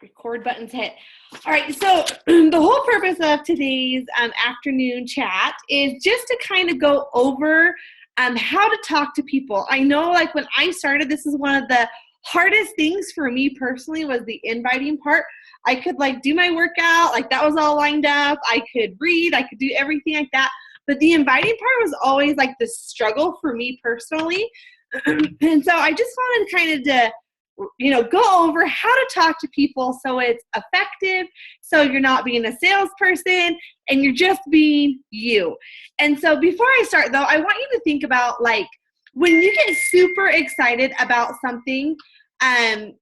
Record buttons hit. All right, so the whole purpose of today's afternoon chat is just to kind of go over how to talk to people. I know, like, when I started, this is one of the hardest things for me personally was the inviting part. I could, like, do my workout, like, that was all lined up. I could read, I could do everything like that. But the inviting part was always, like, the struggle for me personally. And so I just wanted to kind of go over how to talk to people so it's effective, so you're not being a salesperson and you're just being you. And so before I start, though, I want you to think about, like, when you get super excited about something, the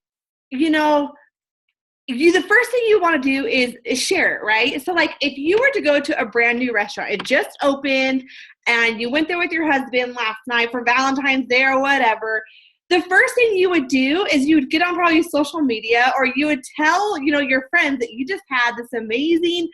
first thing you want to do is share it, right? So, like, if you were to go to a brand new restaurant, it just opened, and you went there with your husband last night for Valentine's Day or whatever, the first thing you would do is you would get on probably social media, or you would tell, your friends that you just had this amazing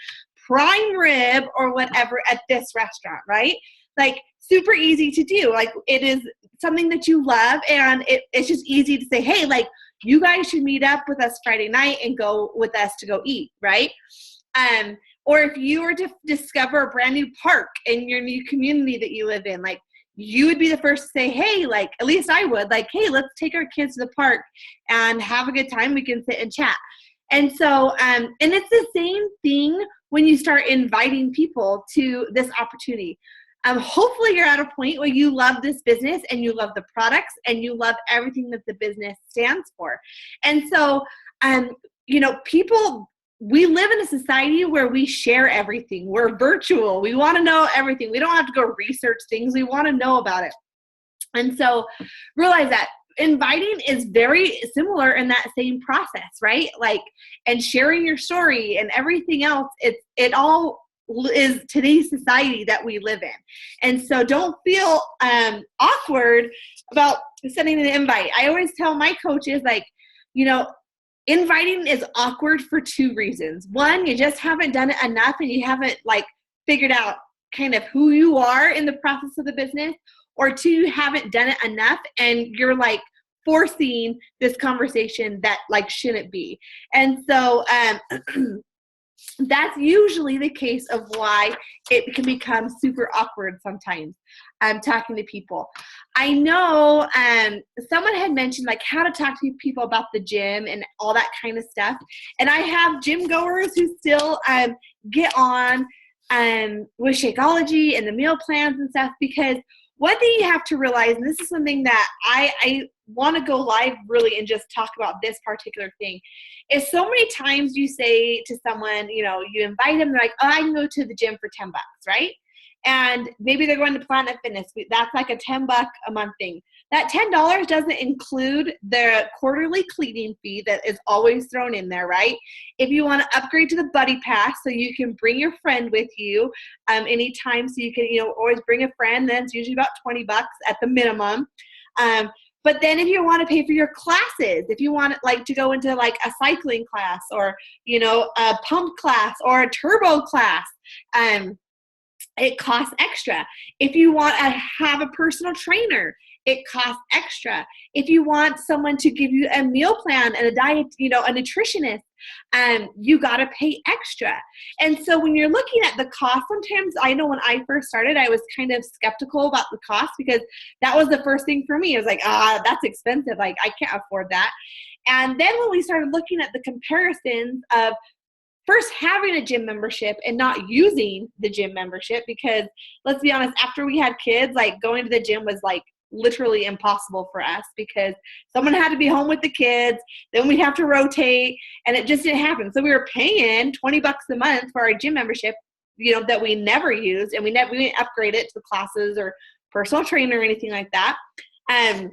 prime rib or whatever at this restaurant, right? Like, super easy to do. Like, it is something that you love, and it's just easy to say, hey, like, you guys should meet up with us Friday night and go with us to go eat, right? Or if you were to discover a brand new park in your new community that you live in, like, you would be the first to say, hey, like, at least I would, like, hey, let's take our kids to the park and have a good time. We can sit and chat. And so, and it's the same thing when you start inviting people to this opportunity. Hopefully you're at a point where you love this business and you love the products and you love everything that the business stands for. And so, people, we live in a society where we share everything. We're virtual. We want to know everything. We don't have to go research things. We want to know about it. And so realize that inviting is very similar in that same process, right? Like, and sharing your story and everything else, it all is today's society that we live in. And so don't feel awkward about sending an invite. I always tell my coaches, like, inviting is awkward for two reasons. One, you just haven't done it enough and you haven't, like, figured out kind of who you are in the process of the business. Or two, you haven't done it enough and you're, like, forcing this conversation that, like, shouldn't be. And so that's usually the case of why it can become super awkward sometimes talking to people. I know someone had mentioned, like, how to talk to people about the gym and all that kind of stuff. And I have gym goers who still get on with Shakeology and the meal plans and stuff, because one thing you have to realize, and this is something that I want to go live really and just talk about this particular thing, is so many times you say to someone, you invite them, they're like, oh, I can go to the gym for $10, right? And maybe they're going to Planet Fitness. That's like a $10 a month thing. That $10 doesn't include the quarterly cleaning fee that is always thrown in there, right? If you want to upgrade to the Buddy Pass, so you can bring your friend with you anytime, so you can, always bring a friend, then it's usually about $20 at the minimum. But then if you want to pay for your classes, if you want, like, to go into, like, a cycling class or, a pump class or a turbo class, it costs extra. If you want to have a personal trainer, it costs extra. If you want someone to give you a meal plan and a diet, a nutritionist, you got to pay extra. And so when you're looking at the cost, sometimes, I know when I first started, I was kind of skeptical about the cost, because that was the first thing for me. I was like, that's expensive. Like, I can't afford that. And then when we started looking at the comparisons of first having a gym membership and not using the gym membership, because let's be honest, after we had kids, like, going to the gym was, like, literally impossible for us, because someone had to be home with the kids, then we'd have to rotate, and it just didn't happen. So we were paying $20 a month for our gym membership, that we never used, and we didn't upgrade it to classes or personal trainer or anything like that. And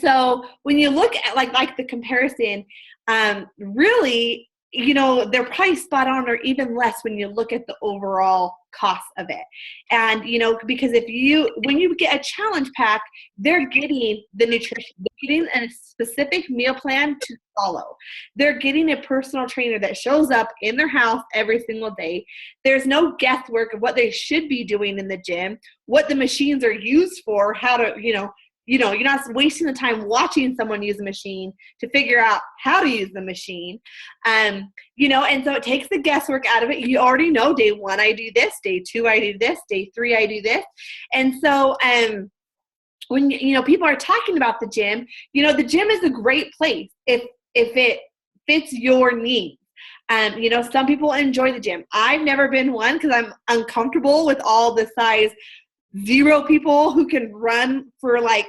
so when you look at like the comparison, really, they're probably spot on or even less when you look at the overall cost of it. And, because when you get a challenge pack, they're getting the nutrition, they're getting a specific meal plan to follow. They're getting a personal trainer that shows up in their house every single day. There's no guesswork of what they should be doing in the gym, what the machines are used for, how to, you're not wasting the time watching someone use a machine to figure out how to use the machine. And so it takes the guesswork out of it. You already know day 1, I do this, day 2, I do this, day 3, I do this. And so, when, people are talking about the gym, the gym is a great place if it fits your needs. Some people enjoy the gym. I've never been one because I'm uncomfortable with all the size 0 people who can run for like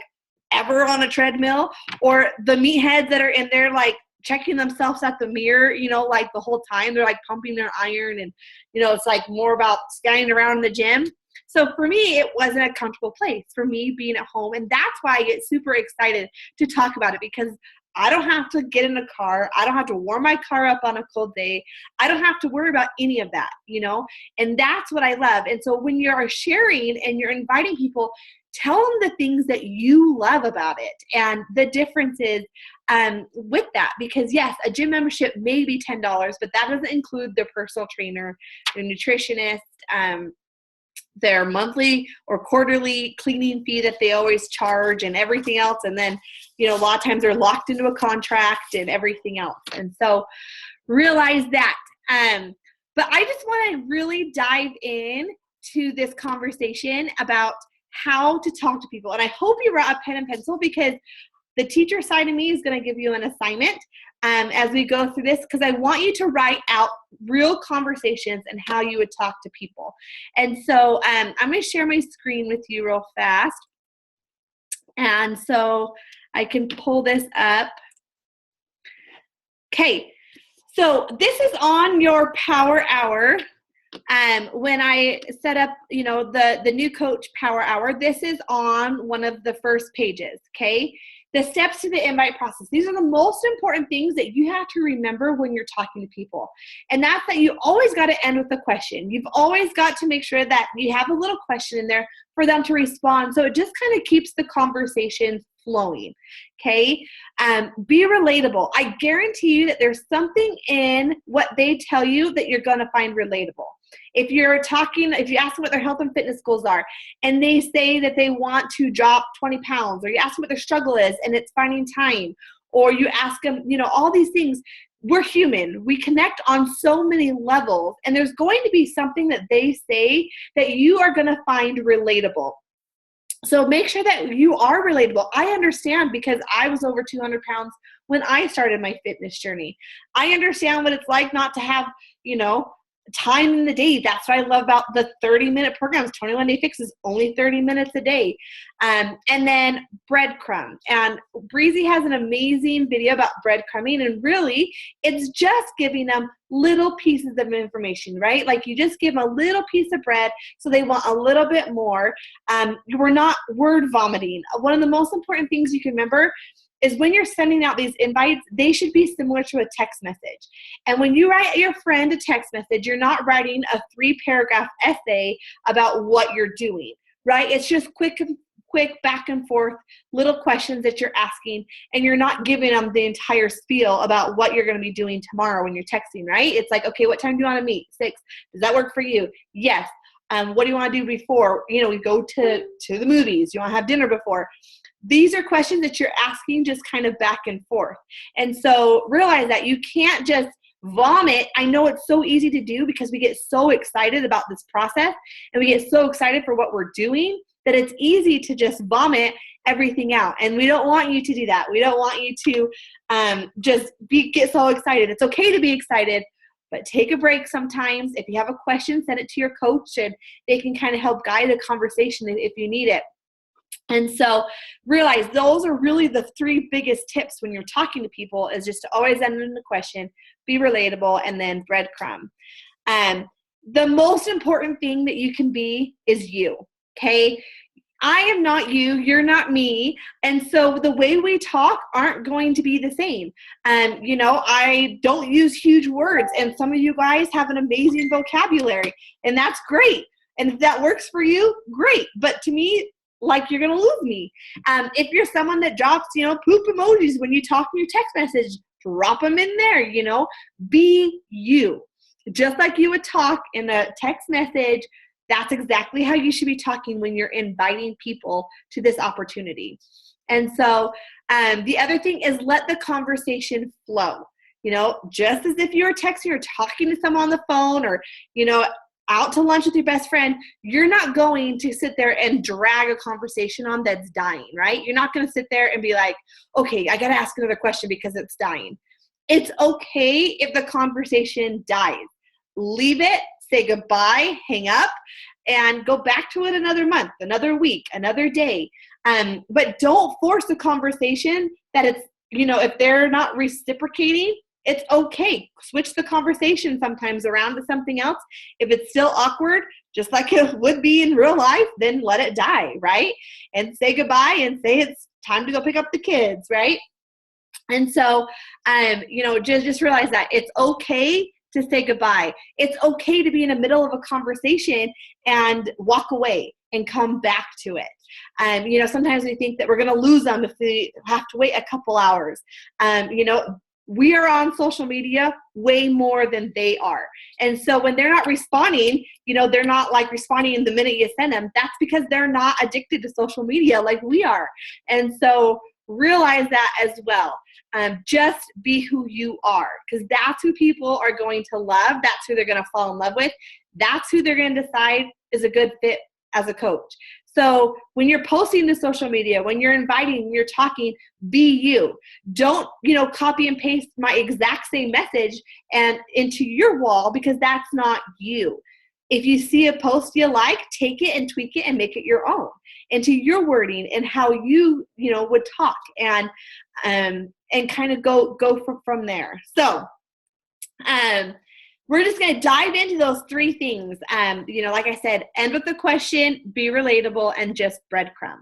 ever on a treadmill, or the meatheads that are in there like checking themselves at the mirror, like the whole time they're like pumping their iron, and it's like more about standing around in the gym. So for me, it wasn't a comfortable place for me being at home, and that's why I get super excited to talk about it, because I don't have to get in a car. I don't have to warm my car up on a cold day. I don't have to worry about any of that, and that's what I love. And so when you're sharing and you're inviting people, tell them the things that you love about it and the differences with that. Because yes, a gym membership may be $10, but that doesn't include their personal trainer, their nutritionist, their monthly or quarterly cleaning fee that they always charge, and everything else. And then, a lot of times they're locked into a contract and everything else. And so realize that. But I just want to really dive in to this conversation about how to talk to people. And I hope you brought a pen and pencil, because the teacher side of me is going to give you an assignment as we go through this, because I want you to write out real conversations and how you would talk to people. And so I'm going to share my screen with you real fast. And so I can pull this up. Okay, so this is on your Power Hour. When I set up, the new coach Power Hour, this is on one of the first pages, okay? The steps to the invite process. These are the most important things that you have to remember when you're talking to people. And that's that you always got to end with a question. You've always got to make sure that you have a little question in there for them to respond. So it just kind of keeps the conversation flowing, okay? Be relatable. I guarantee you that there's something in what they tell you that you're going to find relatable. If you ask them what their health and fitness goals are, and they say that they want to drop 20 pounds, or you ask them what their struggle is and it's finding time, or you ask them, all these things, we're human. We connect on so many levels, and there's going to be something that they say that you are going to find relatable. So make sure that you are relatable. I understand, because I was over 200 pounds when I started my fitness journey. I understand what it's like not to have, time in the day. That's what I love about the 30-minute programs. 21 Day Fix is only 30 minutes a day. And then breadcrumb. And Breezy has an amazing video about breadcrumbing. And really, it's just giving them little pieces of information, right? Like you just give them a little piece of bread, so they want a little bit more. We're not word vomiting. One of the most important things you can remember is when you're sending out these invites, they should be similar to a text message. And when you write your friend a text message, you're not writing a 3-paragraph essay about what you're doing, right? It's just quick back and forth little questions that you're asking, and you're not giving them the entire spiel about what you're going to be doing tomorrow when you're texting, right? It's like, okay, what time do you want to meet? 6. Does that work for you? Yes. What do you want to do before? We go to the movies. You want to have dinner before? These are questions that you're asking just kind of back and forth. And so realize that you can't just vomit. I know it's so easy to do because we get so excited about this process, and we get so excited for what we're doing that it's easy to just vomit everything out. And we don't want you to do that. We don't want you to just get so excited. It's okay to be excited, but take a break sometimes. If you have a question, send it to your coach, and they can kind of help guide the conversation if you need it. And so realize those are really the 3 biggest tips when you're talking to people, is just to always end in the question, be relatable, and then breadcrumb. The most important thing that you can be is you, okay? I am not you, you're not me, and so the way we talk aren't going to be the same. I don't use huge words, and some of you guys have an amazing vocabulary, and that's great. And if that works for you, great. But to me, like, you're going to lose me. If you're someone that drops, poop emojis when you talk in your text message, drop them in there, be you. Just like you would talk in a text message, that's exactly how you should be talking when you're inviting people to this opportunity. And so the other thing is let the conversation flow. Just as if you're texting or talking to someone on the phone or, out to lunch with your best friend, you're not going to sit there and drag a conversation on that's dying, right? You're not going to sit there and be like, okay, I got to ask another question because it's dying. It's okay if the conversation dies. Leave it, say goodbye, hang up, and go back to it another month, another week, another day. But don't force the conversation that it's, if they're not reciprocating, it's okay. Switch the conversation sometimes around to something else. If it's still awkward, just like it would be in real life, then let it die, right? And say goodbye and say it's time to go pick up the kids, right? And so, just realize that it's okay to say goodbye. It's okay to be in the middle of a conversation and walk away and come back to it. Sometimes we think that we're going to lose them if we have to wait a couple hours. We are on social media way more than they are. And so when they're not responding, they're not like responding the minute you send them. That's because they're not addicted to social media like we are. And so realize that as well. Just be who you are, because that's who people are going to love. That's who they're going to fall in love with. That's who they're going to decide is a good fit as a coach. So when you're posting to social media, when you're inviting, you're talking, be you. Don't, copy and paste my exact same message and into your wall, because that's not you. If you see a post you like, take it and tweak it and make it your own into your wording and how you, would talk and kind of go from there. So, we're just going to dive into those three things. Like I said, end with the question, be relatable, and just breadcrumb.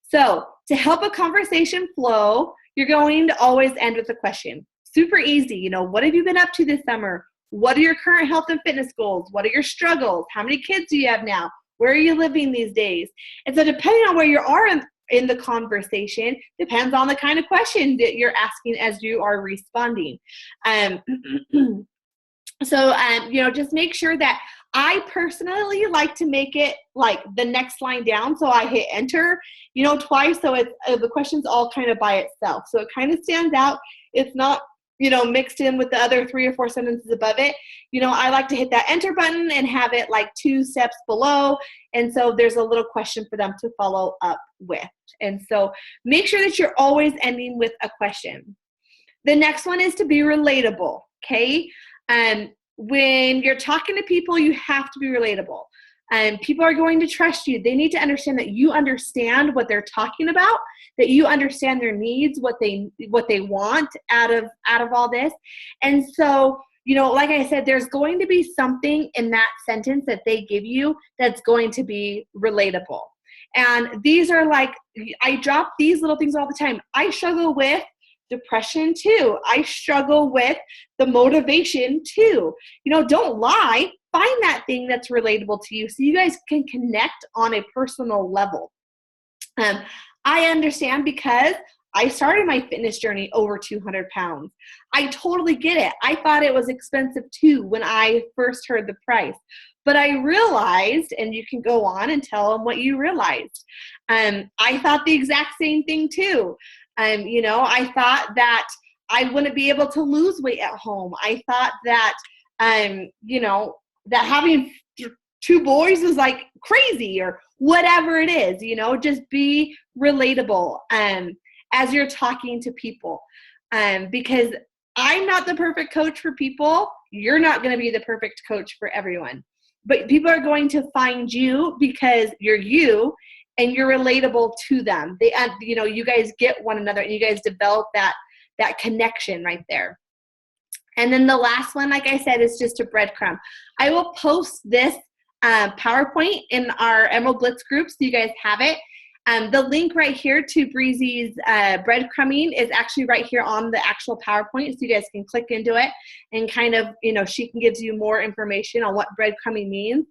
So to help a conversation flow, you're going to always end with a question. Super easy. What have you been up to this summer? What are your current health and fitness goals? What are your struggles? How many kids do you have now? Where are you living these days? And so depending on where you are in the conversation, depends on the kind of question that you're asking as you are responding. So, just make sure that I personally like to make it like the next line down. So I hit enter, twice. So it's the question's all kind of by itself. So it kind of stands out. It's not, mixed in with the other 3 or 4 sentences above it. I like to hit that enter button and have it like 2 steps below. And so there's a little question for them to follow up with. And so make sure that you're always ending with a question. The next one is to be relatable. Okay. When you're talking to people, you have to be relatable. People are going to trust you. They need to understand that you understand what they're talking about, that you understand their needs, what they want out of all this. And so, like I said, there's going to be something in that sentence that they give you that's going to be relatable. And these are like, I drop these little things all the time. I struggle with depression too. I struggle with the motivation too. Don't lie. Find that thing that's relatable to you so you guys can connect on a personal level. I understand because I started my fitness journey over 200 pounds. I totally get it. I thought it was expensive too when I first heard the price. But I realized, and you can go on and tell them what you realized. I thought the exact same thing too. I thought that I wouldn't be able to lose weight at home. I thought that, that having 2 boys was like crazy or whatever it is, just be relatable as you're talking to people. Because I'm not the perfect coach for people. You're not going to be the perfect coach for everyone. But people are going to find you because you're you and you're relatable to them. They, you guys get one another and you guys develop that connection right there. And then the last one, like I said, is just a breadcrumb. I will post this PowerPoint in our Emerald Blitz group so you guys have it. The link right here to Breezy's breadcrumbing is actually right here on the actual PowerPoint, so you guys can click into it and kind of, she can give you more information on what breadcrumbing means.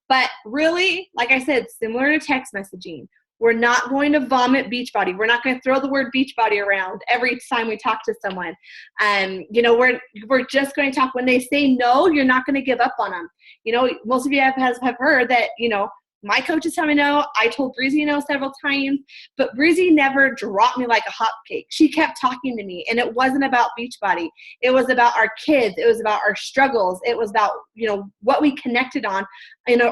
But really, like I said, similar to text messaging, we're not going to vomit Beachbody. We're not going to throw the word Beachbody around every time we talk to someone. We're just going to talk. When they say no, you're not going to give up on them. Most of you have heard that, My coaches tell me no. I told Breezy no several times, but Breezy never dropped me like a hotcake. She kept talking to me, and it wasn't about Beachbody. It was about our kids. It was about our struggles. It was about, what we connected on,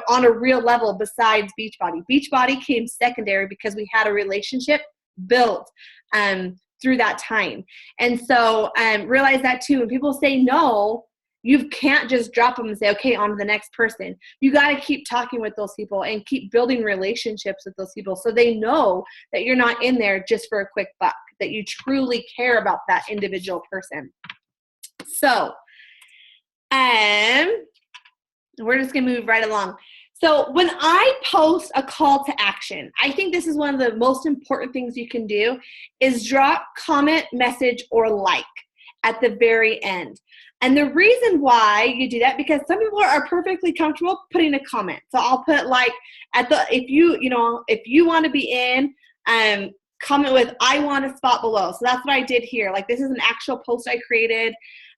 on a real level besides Beachbody. Beachbody came secondary because we had a relationship built through that time. And so realize that too. When people say no, you can't just drop them and say, okay, on to the next person. You got to keep talking with those people and keep building relationships with those people so they know that you're not in there just for a quick buck, that you truly care about that individual person. So we're just going to move right along. So when I post a call to action, I think this is one of the most important things you can do is drop, comment, message, or like at the very end. And the reason why you do that, because some people are perfectly comfortable putting a comment. So I'll put like if you want to be in, comment with, I want a spot below. So that's what I did here. Like, this is an actual post I created.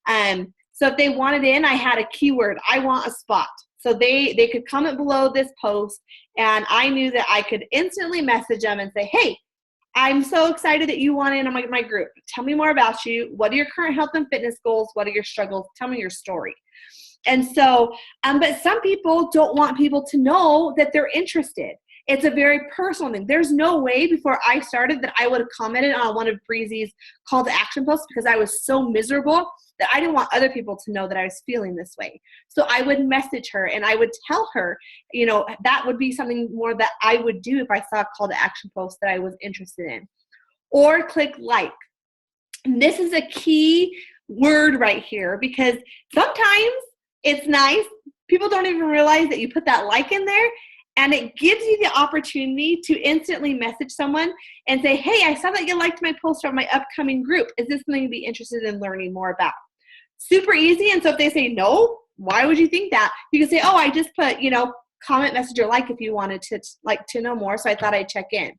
So if they wanted in, I had a keyword, I want a spot. So they could comment below this post, and I knew that I could instantly message them and say, hey, I'm so excited that you want in on my group. Tell me more about you. What are your current health and fitness goals? What are your struggles? Tell me your story. And so, but some people don't want people to know that they're interested. It's a very personal thing. There's no way before I started that I would have commented on one of Breezy's call to action posts because I was so miserable that I didn't want other people to know that I was feeling this way. So I would message her and I would tell her, that would be something more that I would do if I saw a call to action post that I was interested in. Or click like. And this is a key word right here because sometimes it's nice. People don't even realize that you put that like in there. And it gives you the opportunity to instantly message someone and say, hey, I saw that you liked my post on my upcoming group. Is this something you'd be interested in learning more about? Super easy. And so if they say no, why would you think that? You can say, oh, I just put, comment, message, or like if you wanted to know more. So I thought I'd check in.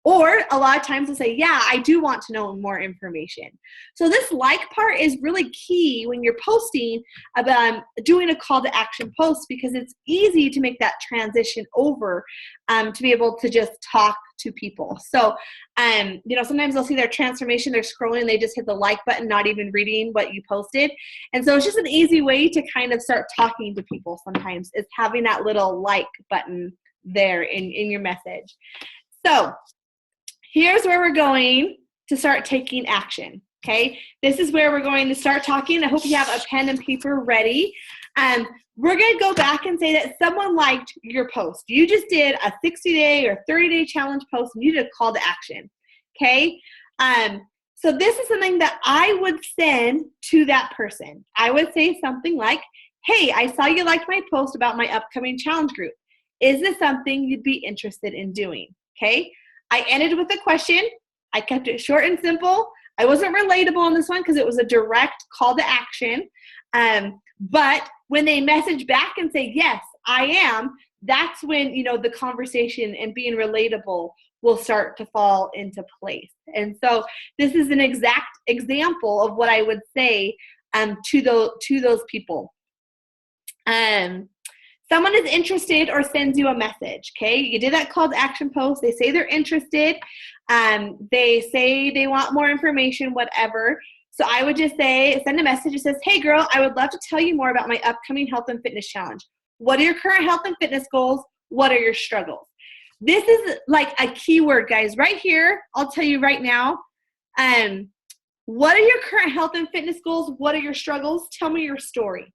Or a lot of times they'll say, yeah, I do want to know more information. So this like part is really key when you're posting about doing a call to action post because it's easy to make that transition over to be able to just talk to people. So, sometimes they'll see their transformation, they're scrolling, they just hit the like button, not even reading what you posted. And so it's just an easy way to kind of start talking to people sometimes is having that little like button there in your message. So here's where we're going to start taking action, okay? This is where we're going to start talking. I hope you have a pen and paper ready. We're going to go back and say that someone liked your post. You just did a 60-day or 30-day challenge post, and you did a call to action, okay? So this is something that I would send to that person. I would say something like, hey, I saw you liked my post about my upcoming challenge group. Is this something you'd be interested in doing, okay? I ended with a question. I kept it short and simple. I wasn't relatable on this one because it was a direct call to action. But when they message back and say, yes, I am, that's when, the conversation and being relatable will start to fall into place. And so this is an exact example of what I would say to those people. Someone is interested or sends you a message, okay? You did that call to action post. They say they're interested. They say they want more information, whatever. So I would just send a message that says, hey, girl, I would love to tell you more about my upcoming health and fitness challenge. What are your current health and fitness goals? What are your struggles? This is like a keyword, guys. Right here, I'll tell you right now, what are your current health and fitness goals? What are your struggles? Tell me your story.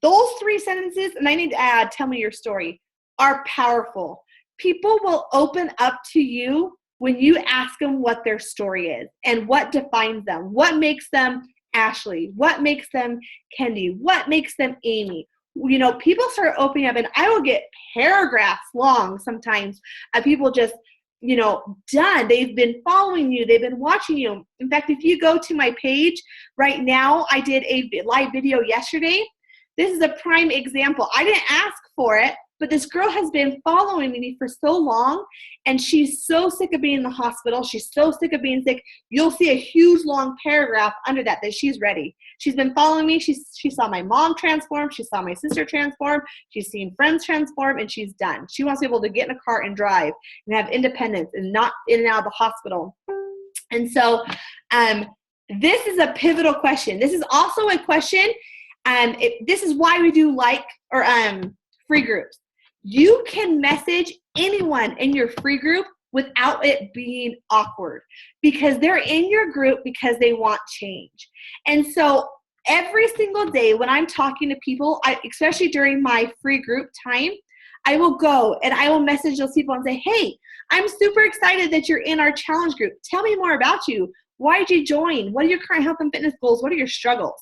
Those 3 sentences, and I need to add, tell me your story, are powerful. People will open up to you when you ask them what their story is and what defines them, what makes them Ashley, what makes them Kendi, what makes them Amy. People start opening up, and I will get paragraphs long sometimes of people just, done. They've been following you. They've been watching you. In fact, if you go to my page right now, I did a live video yesterday. This is a prime example. I didn't ask for it, but this girl has been following me for so long, and she's so sick of being in the hospital. She's so sick of being sick. You'll see a huge long paragraph under that she's ready. She's been following me. She saw my mom transform. She saw my sister transform. She's seen friends transform, and she's done. She wants to be able to get in a car and drive and have independence and not in and out of the hospital. And so this is a pivotal question. This is also a question. This is why we do free groups. You can message anyone in your free group without it being awkward, because they're in your group because they want change. And so every single day when I'm talking to people, especially during my free group time, I will go and I will message those people and say, hey, I'm super excited that you're in our challenge group. Tell me more about you. Why did you join? What are your current health and fitness goals? What are your struggles?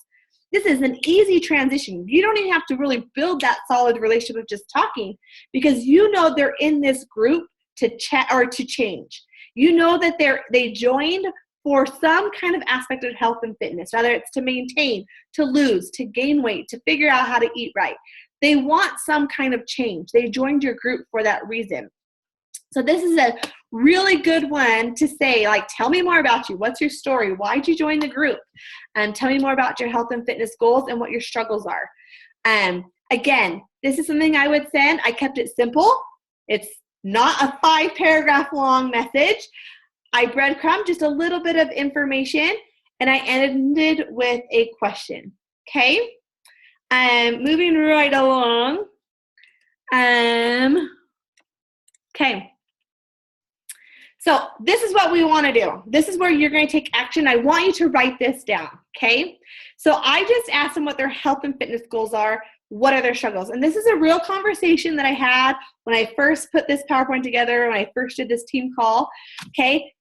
This is an easy transition. You don't even have to really build that solid relationship of just talking, because you know they're in this group to chat or to change. You know that they joined for some kind of aspect of health and fitness, whether it's to maintain, to lose, to gain weight, to figure out how to eat right. They want some kind of change. They joined your group for that reason. So this is a really good one to say, like, tell me more about you. What's your story? Why did you join the group? And tell me more about your health and fitness goals and what your struggles are. Again, this is something I would send. I kept it simple. It's not a 5-paragraph long message. I breadcrumb just a little bit of information, and I ended with a question. Okay? Moving right along. Okay. So this is what we want to do. This is where you're going to take action. I want you to write this down, okay? So I just asked them what their health and fitness goals are. What are their struggles? And this is a real conversation that I had when I first put this PowerPoint together, when I first did this team call, okay?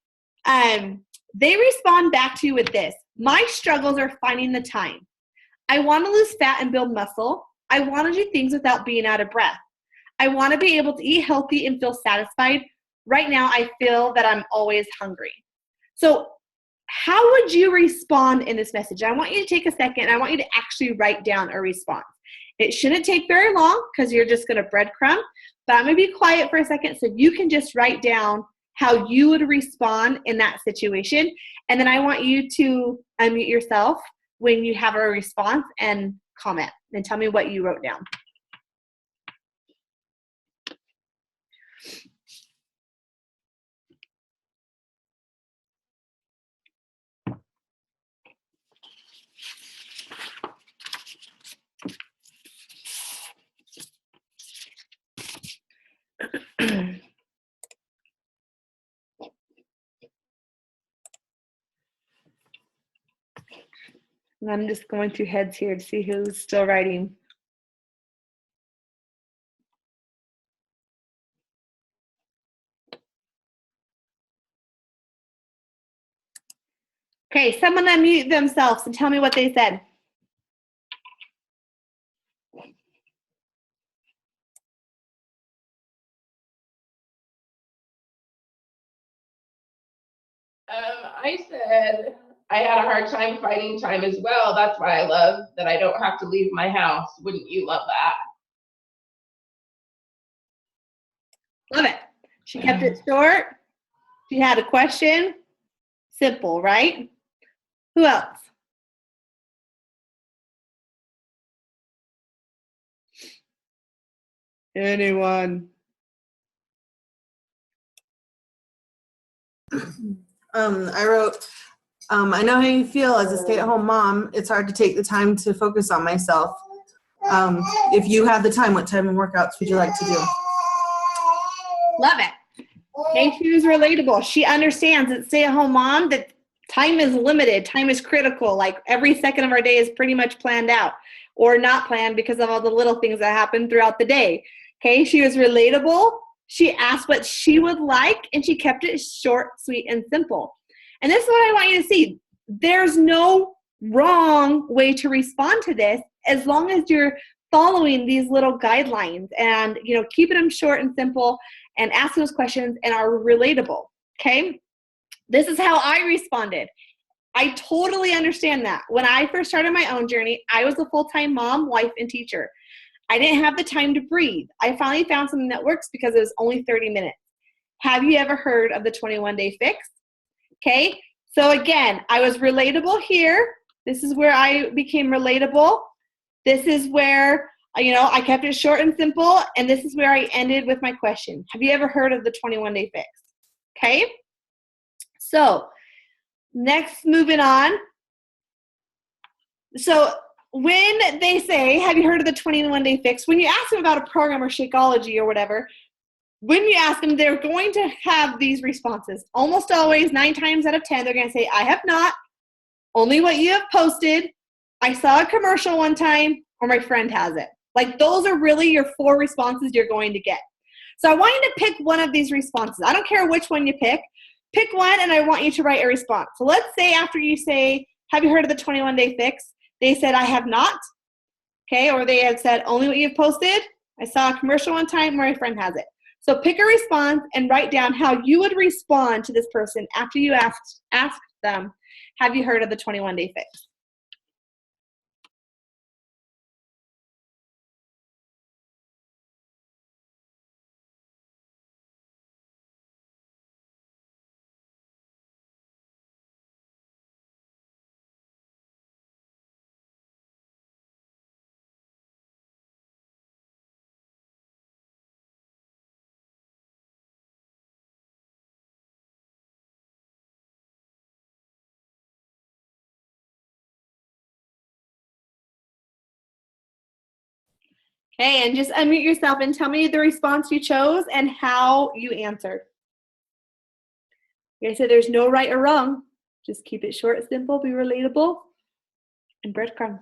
They respond back to you with this. My struggles are finding the time. I want to lose fat and build muscle. I want to do things without being out of breath. I want to be able to eat healthy and feel satisfied. Right now, I feel that I'm always hungry. So how would you respond in this message? I want you to take a second. I want you to actually write down a response. It shouldn't take very long because you're just going to breadcrumb, but I'm going to be quiet for a second so you can just write down how you would respond in that situation. And then I want you to unmute yourself when you have a response and comment and tell me what you wrote down. And I'm just going through heads here to see who's still writing. Okay, someone unmute themselves and tell me what they said. I said I had a hard time finding time as well. That's why I love that I don't have to leave my house. Wouldn't you love that? Love it. She kept it short. She had a question. Simple, right? Who else? Anyone? I wrote, I know how you feel as a stay-at-home mom. It's hard to take the time to focus on myself. If you have the time, what type of workouts would you like to do? Love it. Okay, she was relatable. She understands that stay-at-home mom, that time is limited. Time is critical. Like every second of our day is pretty much planned out or not planned because of all the little things that happen throughout the day. Okay, she was relatable. She asked what she would like, and she kept it short, sweet, and simple. And this is what I want you to see. There's no wrong way to respond to this as long as you're following these little guidelines and, you know, keeping them short and simple and ask those questions and are relatable, okay? This is how I responded. I totally understand that. When I first started my own journey, I was a full-time mom, wife, and teacher. I didn't have the time to breathe. I finally found something that works because it was only 30 minutes. Have you ever heard of the 21-day fix? Okay, so again, I was relatable here. This is where I became relatable. This is where, I kept it short and simple, and this is where I ended with my question. Have you ever heard of the 21-day fix? Okay, so next, moving on. So when they say, have you heard of the 21-day fix? When you ask them about a program or Shakeology or whatever, when you ask them, they're going to have these responses. Almost always, 9 times out of 10, they're going to say, I have not, only what you have posted, I saw a commercial one time, or my friend has it. Like, those are really your 4 responses you're going to get. So I want you to pick one of these responses. I don't care which one you pick. Pick one, and I want you to write a response. So let's say after you say, have you heard of the 21-day fix? They said, I have not. Okay, or they had said, only what you've posted. I saw a commercial one time, or my friend has it. So pick a response and write down how you would respond to this person after you asked them, have you heard of the 21-day fix? Okay, and just unmute yourself and tell me the response you chose and how you answered. Like I said, there's no right or wrong. Just keep it short, simple, be relatable, and breadcrumb.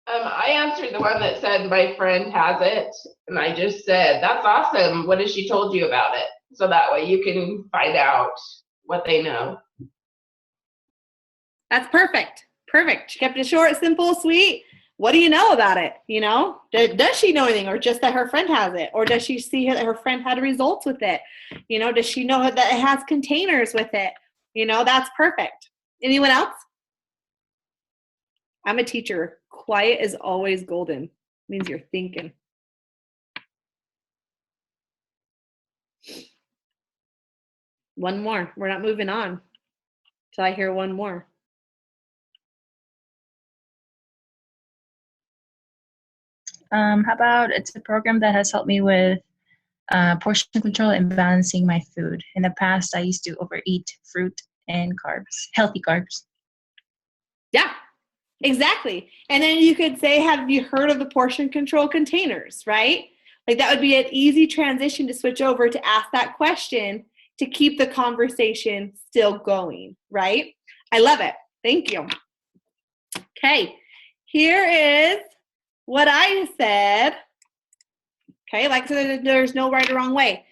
I answered the one that said my friend has it, and I just said, that's awesome. What has she told you about it? So that way you can find out what they know. That's perfect. Perfect. She kept it short, simple, sweet. What do you know about it? Does she know anything, or just that her friend has it? Or does she see that her friend had results with it? Does she know that it has containers with it? That's perfect. Anyone else? I'm a teacher. Quiet is always golden. It means you're thinking. One more. We're not moving on till I hear one more. How about it's a program that has helped me with portion control and balancing my food. In the past, I used to overeat fruit and carbs, healthy carbs. Yeah, exactly. And then you could say, have you heard of the portion control containers, right? Like, that would be an easy transition to switch over to ask that question to keep the conversation still going, right? I love it. Thank you. Okay, here is what I said. Okay, like I said, there's no right or wrong way.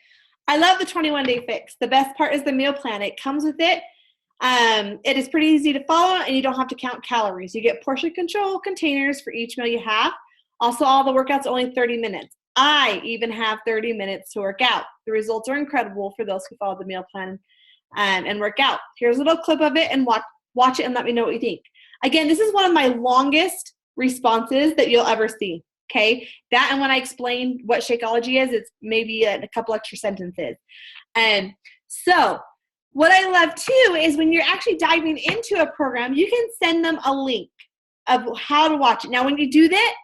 I love the 21-day fix. The best part is the meal plan. It comes with it. It is pretty easy to follow, and you don't have to count calories. You get portion control containers for each meal you have. Also, all the workouts are only 30 minutes. I even have 30 minutes to work out. The results are incredible for those who follow the meal plan and work out. Here's a little clip of it, and watch it and let me know what you think. Again, this is one of my longest responses that you'll ever see. Okay, that, and when I explain what Shakeology is, it's maybe a couple extra sentences. And so what I love too is when you're actually diving into a program, you can send them a link of how to watch it. Now, when you do that,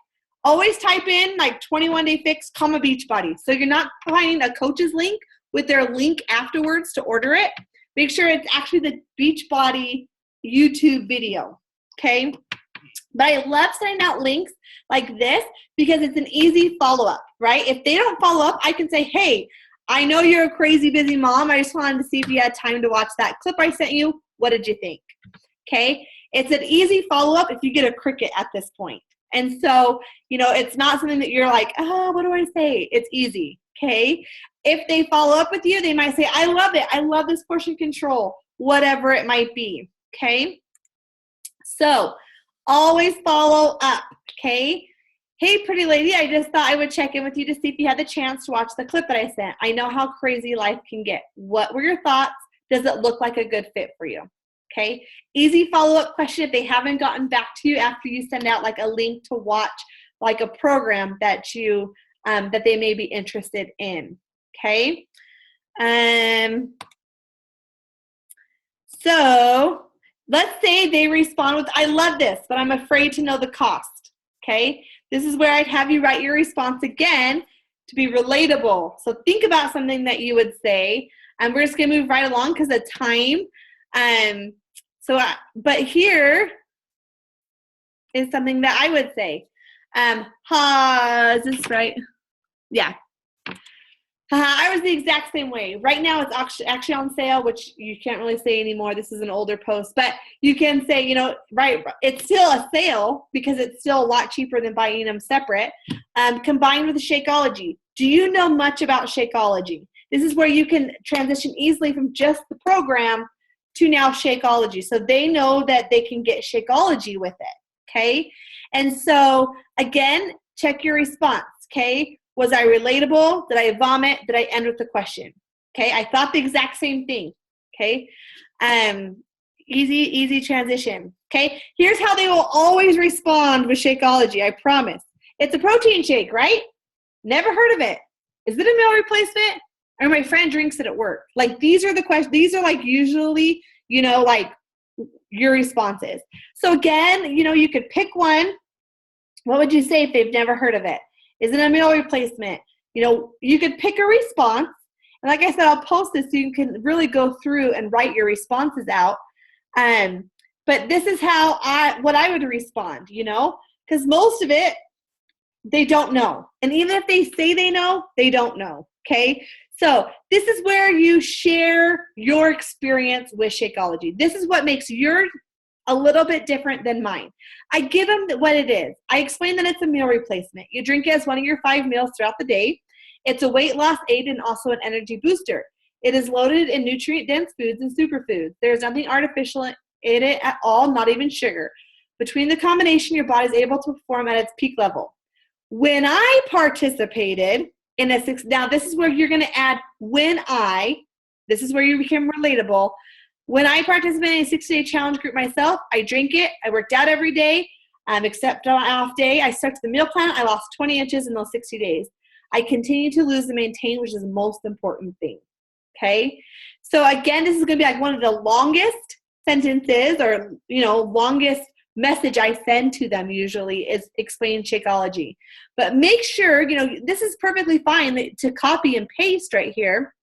always type in like 21-day fix, Beachbody. So you're not finding a coach's link with their link afterwards to order it. Make sure it's actually the Beachbody YouTube video. Okay. But I love sending out links like this because it's an easy follow-up, right? If they don't follow up, I can say, hey, I know you're a crazy busy mom. I just wanted to see if you had time to watch that clip I sent you. What did you think? Okay. It's an easy follow-up if you get a cricket at this point. And so, it's not something that you're like, oh, what do I say? It's easy. Okay. If they follow up with you, they might say, I love it. I love this portion control, whatever it might be. Okay. So always follow up. Okay. Hey, pretty lady, I just thought I would check in with you to see if you had the chance to watch the clip that I sent. I know how crazy life can get. What were your thoughts? Does it look like a good fit for you? Okay. Easy follow-up question if they haven't gotten back to you after you send out like a link to watch like a program that you that they may be interested in. Okay. So let's say they respond with, I love this, but I'm afraid to know the cost. Okay. This is where I'd have you write your response again to be relatable. So think about something that you would say. And we're just going to move right along because of time. But here is something that I would say. Is this right? Yeah. I was the exact same way. Right now it's actually on sale, which you can't really say anymore. This is an older post, but you can say, you know, right, it's still a sale because it's still a lot cheaper than buying them separate. Combined with Shakeology. Do you know much about Shakeology? This is where you can transition easily from just the program to now Shakeology. So they know that they can get Shakeology with it, okay? And so, again, check your response, okay? Was I relatable? Did I vomit? Did I end with a question? Okay, I thought the exact same thing, okay? Easy transition, okay? Here's how they will always respond with Shakeology, I promise. It's a protein shake, right? Never heard of it. Is it a meal replacement? Or my friend drinks it at work. Like, these are the questions. These are like usually, you know, like your responses. So again, you know, you could pick one. What would you say if they've never heard of it? Is it a meal replacement? You know, you could pick a response. And like I said, I'll post this so you can really go through and write your responses out. But this is how what I would respond, you know, because most of it, they don't know. And even if they say they know, they don't know, okay? So this is where you share your experience with Shakeology. This is what makes yours a little bit different than mine. I give them what it is. I explain that it's a meal replacement. You drink it as one of your 5 meals throughout the day. It's a weight loss aid and also an energy booster. It is loaded in nutrient-dense foods and superfoods. There's nothing artificial in it at all, not even sugar. Between the combination, your body is able to perform at its peak level. When I participated in now this is where you're going to add this is where you become relatable. When I participated in a 60-day challenge group myself, I drank it. I worked out every day, except on my off day. I stuck to the meal plan. I lost 20 inches in those 60 days. I continue to lose and maintain, which is the most important thing. Okay? So again, this is going to be like one of the longest sentences or, you know, longest message I send to them usually is explain Shakeology. But make sure, you know, this is perfectly fine to copy and paste right here.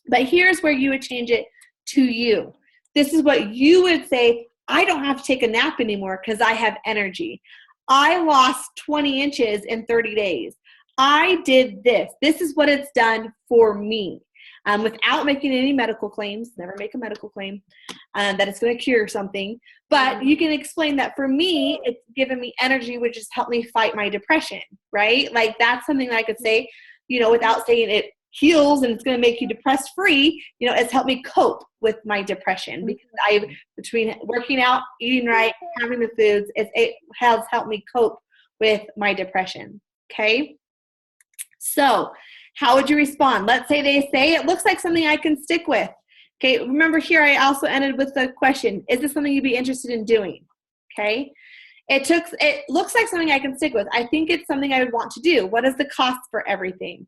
But here's where you would change it to you. This is what you would say, I don't have to take a nap anymore because I have energy. I lost 20 inches in 30 days. I did this. This is what it's done for me. Without making any medical claims, never make a medical claim, that it's going to cure something. But you can explain that for me, it's given me energy, which has helped me fight my depression, right? Like that's something that I could say, you know, without saying it heals and it's going to make you depressed free, you know, it's helped me cope with my depression because between working out, eating right, having the foods, it has helped me cope with my depression. Okay. So how would you respond? Let's say they say, it looks like something I can stick with. Okay, remember here I also ended with the question, is this something you'd be interested in doing? Okay, it looks like something I can stick with. I think it's something I would want to do. What is the cost for everything?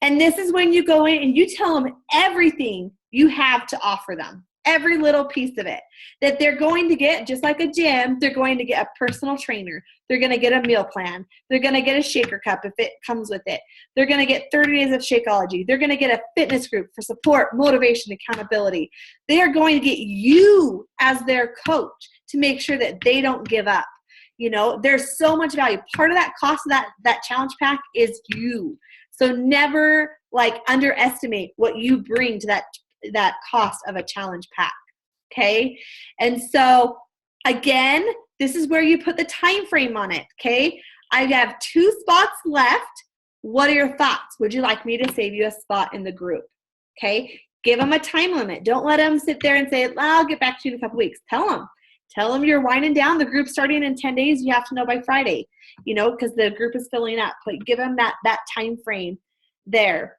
And this is when you go in and you tell them everything you have to offer them. Every little piece of it that they're going to get, just like a gym, they're going to get a personal trainer. They're going to get a meal plan. They're going to get a shaker cup if it comes with it. They're going to get 30 days of Shakeology. They're going to get a fitness group for support, motivation, accountability. They are going to get you as their coach to make sure that they don't give up. You know, there's so much value. Part of that cost of that challenge pack is you. So never like underestimate what you bring to that cost of a challenge pack. Okay. And so again, this is where you put the time frame on it. Okay. I have 2 spots left. What are your thoughts? Would you like me to save you a spot in the group? Okay. Give them a time limit. Don't let them sit there and say, I'll get back to you in a couple weeks. Tell them you're winding down. The group's starting in 10 days. You have to know by Friday, you know, because the group is filling up. But give them that time frame there.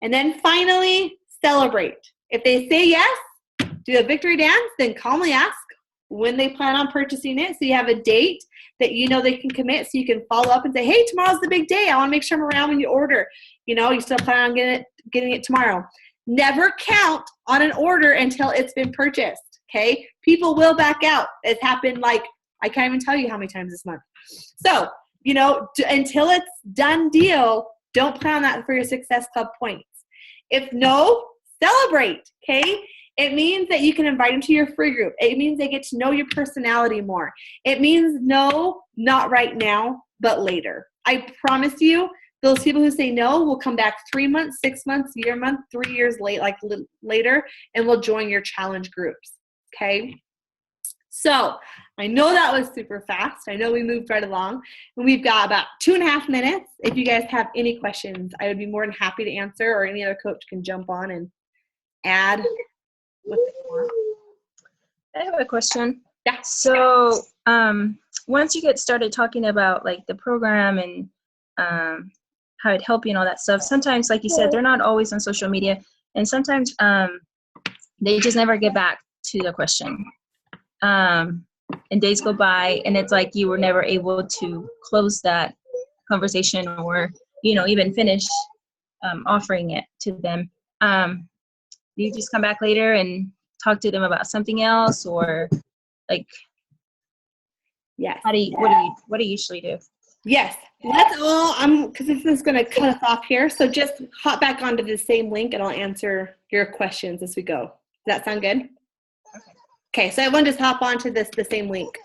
And then finally, celebrate. If they say yes, do a victory dance, then calmly ask when they plan on purchasing it, so you have a date that you know they can commit, so you can follow up and say, hey, tomorrow's the big day. I want to make sure I'm around when you order. You know, you still plan on getting it tomorrow. Never count on an order until it's been purchased, okay? People will back out. It's happened like, I can't even tell you how many times this month. So, you know, until it's done deal, don't plan on that for your Success Club points. If no, celebrate, okay? It means that you can invite them to your free group. It means they get to know your personality more. It means no, not right now, but later. I promise you, those people who say no will come back 3 months, 6 months, year, month, 3 years later, and will join your challenge groups, okay? So I know that was super fast. I know we moved right along. And we've got about 2.5 minutes. If you guys have any questions, I would be more than happy to answer, or any other coach can jump on and add what they want. I have a question. Yeah. So once you get started talking about like the program and how it helped you and all that stuff, sometimes, like you said, they're not always on social media, and sometimes they just never get back to the question. And days go by, and it's like you were never able to close that conversation, or, you know, even finish offering it to them. Do you just come back later and talk to them about something else, or like, Yes. what do you usually do? Yes. Let's all, because this is going to cut us off here. So just hop back onto the same link and I'll answer your questions as we go. Does that sound good? Okay, so everyone just hop onto the same link.